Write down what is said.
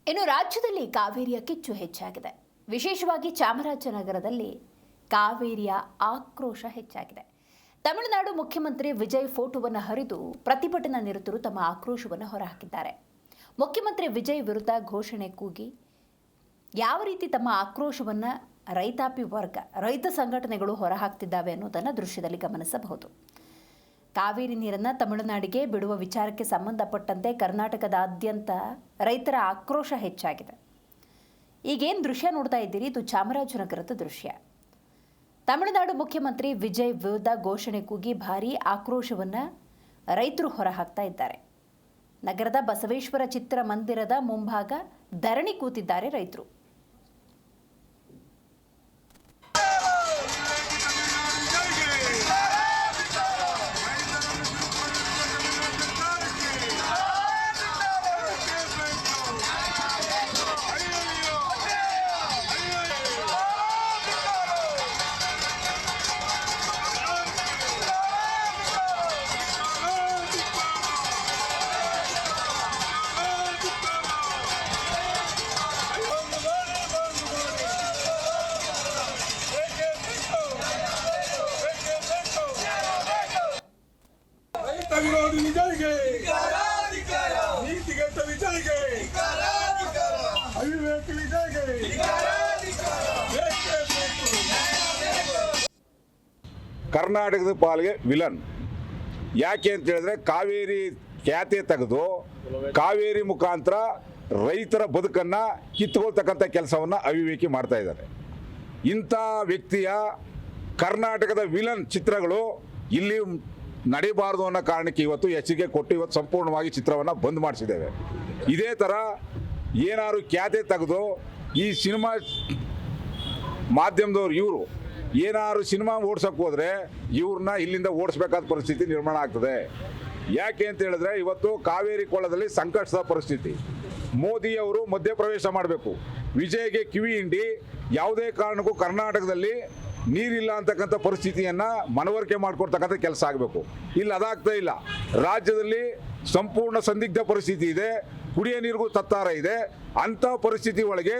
ಇನ್ನು ರಾಜ್ಯದಲ್ಲಿ ಕಾವೇರಿಯ ಕಿಚ್ಚು ಹೆಚ್ಚಾಗಿದೆ. ವಿಶೇಷವಾಗಿ ಚಾಮರಾಜನಗರದಲ್ಲಿ ಕಾವೇರಿಯ ಆಕ್ರೋಶ ಹೆಚ್ಚಾಗಿದೆ. ತಮಿಳುನಾಡು ಮುಖ್ಯಮಂತ್ರಿ ವಿಜಯ್ ಫೋಟೋವನ್ನು ಹರಿದು ಪ್ರತಿಭಟನಾ ನಿರತರು ತಮ್ಮ ಆಕ್ರೋಶವನ್ನು ಹೊರಹಾಕಿದ್ದಾರೆ. ಮುಖ್ಯಮಂತ್ರಿ ವಿಜಯ್ ವಿರುದ್ಧ ಘೋಷಣೆ ಕೂಗಿ ಯಾವ ರೀತಿ ತಮ್ಮ ಆಕ್ರೋಶವನ್ನು ರೈತಾಪಿ ವರ್ಗ, ರೈತ ಸಂಘಟನೆಗಳು ಹೊರಹಾಕ್ತಿದ್ದಾವೆ ಅನ್ನೋದನ್ನು ದೃಶ್ಯದಲ್ಲಿ ಗಮನಿಸಬಹುದು. ಕಾವೇರಿ ನೀರನ್ನು ತಮಿಳುನಾಡಿಗೆ ಬಿಡುವ ವಿಚಾರಕ್ಕೆ ಸಂಬಂಧಪಟ್ಟಂತೆ ಕರ್ನಾಟಕದಾದ್ಯಂತ ರೈತರ ಆಕ್ರೋಶ ಹೆಚ್ಚಾಗಿದೆ. ಈಗೇನು ದೃಶ್ಯ ನೋಡ್ತಾ ಇದ್ದೀರಿ, ಇದು ಚಾಮರಾಜನಗರದ ದೃಶ್ಯ. ತಮಿಳುನಾಡು ಮುಖ್ಯಮಂತ್ರಿ ವಿಜಯ್ ವಿರುದ್ಧ ಘೋಷಣೆ ಕೂಗಿ ಭಾರೀ ಆಕ್ರೋಶವನ್ನು ರೈತರು ಹೊರಹಾಕ್ತಾ ಇದ್ದಾರೆ. ನಗರದ ಬಸವೇಶ್ವರ ಚಿತ್ರಮಂದಿರದ ಮುಂಭಾಗ ಧರಣಿ ಕೂತಿದ್ದಾರೆ ರೈತರು. ವಿರೋಧಿ ವಿಜಯ್ಗೆ ನೀತಿಗೆಟ್ಟ ವಿಜಯ್ಗೆ ಅವಿವೇಕ ವಿಜಯ್ಗೆ ಕರ್ನಾಟಕದ ಪಾಲಿಗೆ ವಿಲನ್ ಯಾಕೆ ಅಂತ ಹೇಳಿದ್ರೆ ಕಾವೇರಿ ಖ್ಯಾತೆ ತೆಗೆದು ಕಾವೇರಿ ಮುಖಾಂತರ ರೈತರ ಬದುಕನ್ನು ಕಿತ್ತುಕೊಳ್ತಕ್ಕಂಥ ಕೆಲಸವನ್ನು ಅವಿವೇಕಿ ಮಾಡ್ತಾ ಇದ್ದಾರೆ. ಇಂಥ ವ್ಯಕ್ತಿಯ ಕರ್ನಾಟಕದ ವಿಲನ್ ಚಿತ್ರಗಳು ಇಲ್ಲಿ ನಡೀಬಾರ್ದು ಅನ್ನೋ ಕಾರಣಕ್ಕೆ ಇವತ್ತು ಎಚ್ಚರಿಕೆ ಕೊಟ್ಟು ಇವತ್ತು ಸಂಪೂರ್ಣವಾಗಿ ಚಿತ್ರವನ್ನು ಬಂದ್ ಮಾಡಿಸಿದ್ದೇವೆ. ಇದೇ ಥರ ಏನಾದ್ರು ಖ್ಯಾತೆ ತೆಗೆದು ಈ ಸಿನಿಮಾ ಮಾಧ್ಯಮದವ್ರು ಇವರು ಏನಾದ್ರು ಸಿನಿಮಾ ಓಡಿಸೋಕೆ ಹೋದರೆ ಇವ್ರನ್ನ ಇಲ್ಲಿಂದ ಓಡಿಸ್ಬೇಕಾದ ಪರಿಸ್ಥಿತಿ ನಿರ್ಮಾಣ ಆಗ್ತದೆ. ಯಾಕೆ ಅಂತ ಹೇಳಿದ್ರೆ ಇವತ್ತು ಕಾವೇರಿ ಕೊಳ್ಳದಲ್ಲಿ ಸಂಕಷ್ಟದ ಪರಿಸ್ಥಿತಿ. ಮೋದಿಯವರು ಮಧ್ಯಪ್ರವೇಶ ಮಾಡಬೇಕು, ವಿಜಯ್ಗೆ ಕಿವಿ ಹಿಂಡಿ ಯಾವುದೇ ಕಾರಣಕ್ಕೂ ಕರ್ನಾಟಕದಲ್ಲಿ ನೀರಿಲ್ಲ ಅಂತಕ್ಕಂಥ ಪರಿಸ್ಥಿತಿಯನ್ನು ಮನವರಿಕೆ ಮಾಡಿಕೊಡ್ತಕ್ಕಂಥ ಕೆಲಸ ಆಗಬೇಕು. ಇಲ್ಲಿ ಅದಾಗ್ತಾ ಇಲ್ಲ. ರಾಜ್ಯದಲ್ಲಿ ಸಂಪೂರ್ಣ ಸಂದಿಗ್ಧ ಪರಿಸ್ಥಿತಿ ಇದೆ, ಕುಡಿಯೋ ನೀರಿಗೂ ತತ್ತಾರ ಇದೆ. ಅಂಥ ಪರಿಸ್ಥಿತಿ ಒಳಗೆ